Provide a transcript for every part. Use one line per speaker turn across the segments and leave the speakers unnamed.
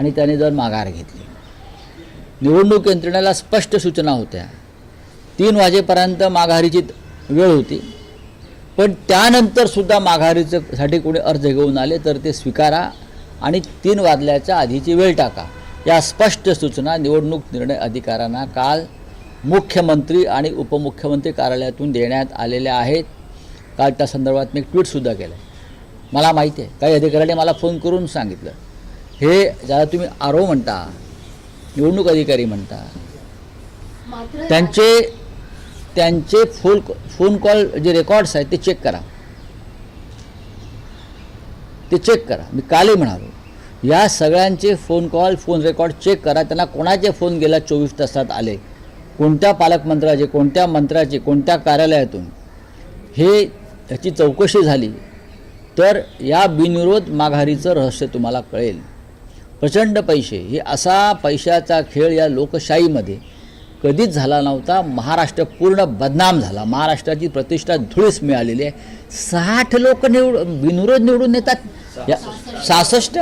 आणि त्याने जर माघार घेतली. निवडणूक यंत्रणेला स्पष्ट सूचना होत्या. 3 वाजेपर्यंत माघारीची वेळ होती, पण त्यानंतरसुद्धा माघारीसाठी कोणी अर्ज घेऊन आले तर ते स्वीकारा आणि 3 वाजल्याच्या आधीची वेळ टाका. या स्पष्ट सूचना निवडणूक निर्णय अधिकाऱ्यांना काल मुख्यमंत्री आणि उपमुख्यमंत्री कार्यालयातून देण्यात आलेल्या आहेत. काल त्या संदर्भात मी एक ट्विटसुद्धा केलं आहे. मला माहिती आहे काही अधिकाऱ्यांनी मला फोन करून सांगितलं, हे ज्याला तुम्ही आरो म्हणता, निवडणूक अधिकारी म्हणता, त्यांचे फोन कॉल जे रेकॉर्ड्स आहेत ते चेक करा. मी कालही म्हणालो, या सगळ्यांचे phone call, phone record check करा. त्यांना कोणाचे फोन गेला 24 तासात आले, कोणत्या पालकमंत्र्याचे, कोणत्या मंत्र्याचे, कोणत्या कार्यालयातून, हे याची चौकशी झाली तर या बिनविरोध माघारीचं रहस्य तुम्हाला कळेल. प्रचंड पैसे, हे असा पैशाचा खेळ या लोकशाहीमध्ये कधीच झाला नव्हता. महाराष्ट्र पूर्ण बदनाम झाला. महाराष्ट्राची प्रतिष्ठा धुळीस मिळालेली आहे. 60 लोक बिनविरोध निवडून येतात. 66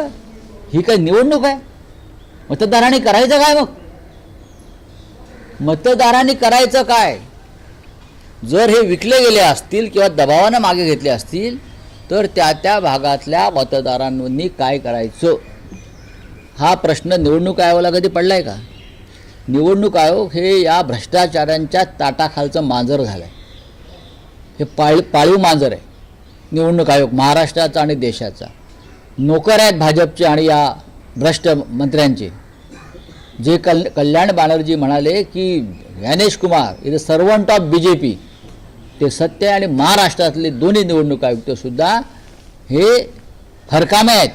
ही काही निवडणूक आहे? मतदारांनी करायचं काय? मग मतदारांनी करायचं काय? जर हे विकले गेले असतील किंवा दबावानं मागे घेतले असतील तर त्या भागातल्या मतदारांनी काय करायचं, हा प्रश्न निवडणूक आयोगाला कधी पडला आहे का? निवडणूक आयोग हे या भ्रष्टाचारांच्या ताटाखालचं मांजर झालं आहे. हे पाळीव मांजर आहे निवडणूक आयोग, महाराष्ट्राचा आणि देशाचा. नोकर आहेत भाजपचे आणि या भ्रष्ट मंत्र्यांचे. जे कल्याण बॅनर्जी म्हणाले की Gyanesh Kumar is the servant of BJP, ते सत्य आहे. आणि महाराष्ट्रातले दोन्ही निवडणूक आयुक्तसुद्धा हे हरकामे आहेत,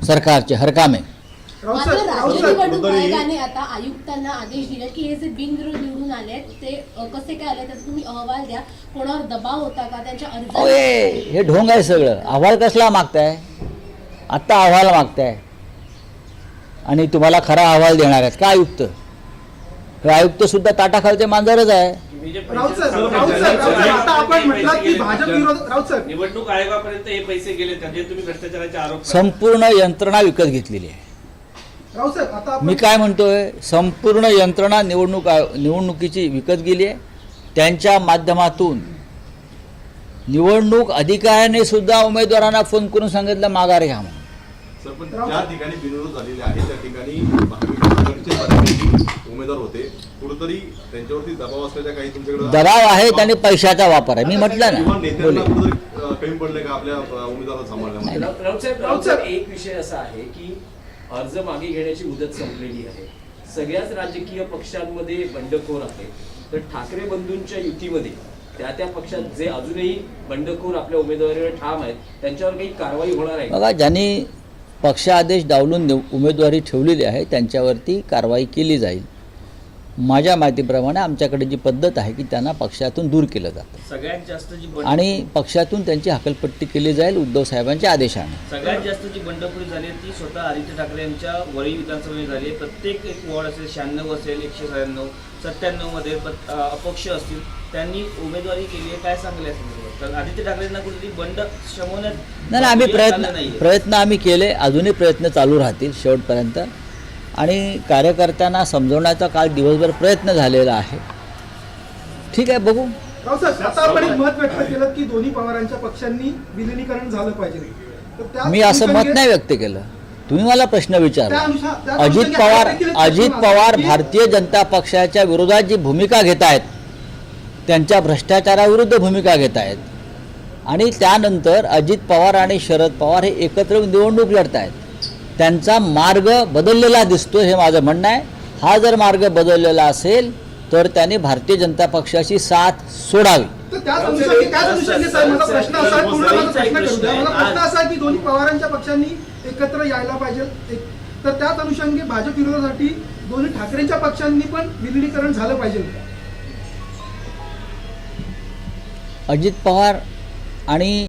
सरकारचे हरकामे.
निवडणूक आयोगाने आता आयुक्तांना आदेश दिले की हे जे बिनविरोध निवडून आले ते कसे काय आले त्याचा तुम्ही अहवाल द्या. कोणावर दबाव होता का त्यांच्या अर्जावर?
हे ढोंग आहे सगळं. अहवाल कसला मागताय? आत्ता अहवाल मागताय आणि तुम्हाला खरा अहवाल देणार आहेत का आयुक्त? हे आयुक्त सुद्धा ताटाखालचे मांजरच आहे.
निवडणूक आयोगापर्यंत हे पैसे गेले का जे तुम्ही भ्रष्टाचाराचे आरोप?
संपूर्ण यंत्रणा विकत घेतलेली आहे. मी काय म्हणतोय, संपूर्ण यंत्रणा निवडणुकीची विकत गेली आहे. त्यांच्या माध्यमातून निवडणूक अधिकाऱ्याने सुद्धा उमेदवारांना फोन करून सांगितलं माघार घ्या म्हणून.
पण ज्या ठिकाणी बिनविरोध झालेले आहे त्या ठिकाणी महाविकास आघाडीचे उमेदवार होते, कुठेतरी त्यांच्यावरती दबाव असलेल्या काही तुमच्याकडे
दबाव आहे आणि पैशाचा वापर आहे. मी म्हटलं ना,
कमी पडले का आपल्या उमेदवाराला सांभाळण्यामध्ये?
राऊत, एक विषय असा आहे की अर्ज मागे घेण्याची मुदत संपलेली आहे. सगळ्याच राजकीय पक्षांमध्ये बंडखोर आहे. तर ठाकरे बंधूंच्या युतीमध्ये त्या पक्षात जे अजूनही बंडखोर आपल्या उमेदवारीवर ठाम आहेत त्यांच्यावर काही कारवाई होणार आहे?
बघा, ज्यांनी पक्षादेश डावलून उमेदवारी ठेवलेली आहे त्यांच्यावरती कारवाई केली जाईल. माझ्या माहितीप्रमाणे आमच्याकडे जी पद्धत आहे की त्यांना पक्षातून दूर केलं जातं.
सगळ्यात जास्त जी
आणि पक्षातून त्यांची हकलपट्टी केली जाईल उद्धव साहेबांच्या आदेशाने.
सगळ्यात जास्त जी बंडखोरी झाली ती स्वतः आदित्य ठाकरे यांच्या वरळी विधानसभेमध्ये झाली. प्रत्येक एक वॉर्ड असेल, 96 असेल, 197, 97 मध्ये अपक्ष असतील, त्यांनी उमेदवारी केली आहे. काय सांगले असेल? आदित्य ठाकरेंना कुठेतरी बंड शमवण्यात
नाही, आम्ही प्रयत्न आम्ही केले, अजूनही प्रयत्न चालू राहतील शेवटपर्यंत. आणि कार्यकर्त्यांना समजवण्याचा काल दिवसभर प्रयत्न झालेला आहे. ठीक आहे, बघू.
आता आपण एक मत व्यक्त केलं की दोन्ही पवारांच्या पक्षांनी विलिनीकरण झालं पाहिजे.
मी असं मत नाही व्यक्त केलं. तुम्ही मला प्रश्न विचारला. अजित पवार भारतीय जनता पक्षाच्या विरोधात जी भूमिका घेत आहेत, त्यांच्या भ्रष्टाचाराविरुद्ध भूमिका घेत आहेत, आणि त्यानंतर अजित पवार आणि शरद पवार हे एकत्र निवडणूक लढत आहेत. त्यांचा मार्ग बदललेला दिसतो, हे माझं म्हणणं आहे. हा जर मार्ग बदललेला असेल तर त्यांनी भारतीय जनता पक्षाची साथ सोडावी.
प्रश्न असा की दोन्ही पवारांच्या पक्षांनी एकत्र यायला पाहिजे, तर त्याच अनुषंगी भाजप विरोधासाठी दोन्ही ठाकरेंच्या पक्षांनी पण विलिनीकरण झालं पाहिजे.
अजित पवार आणि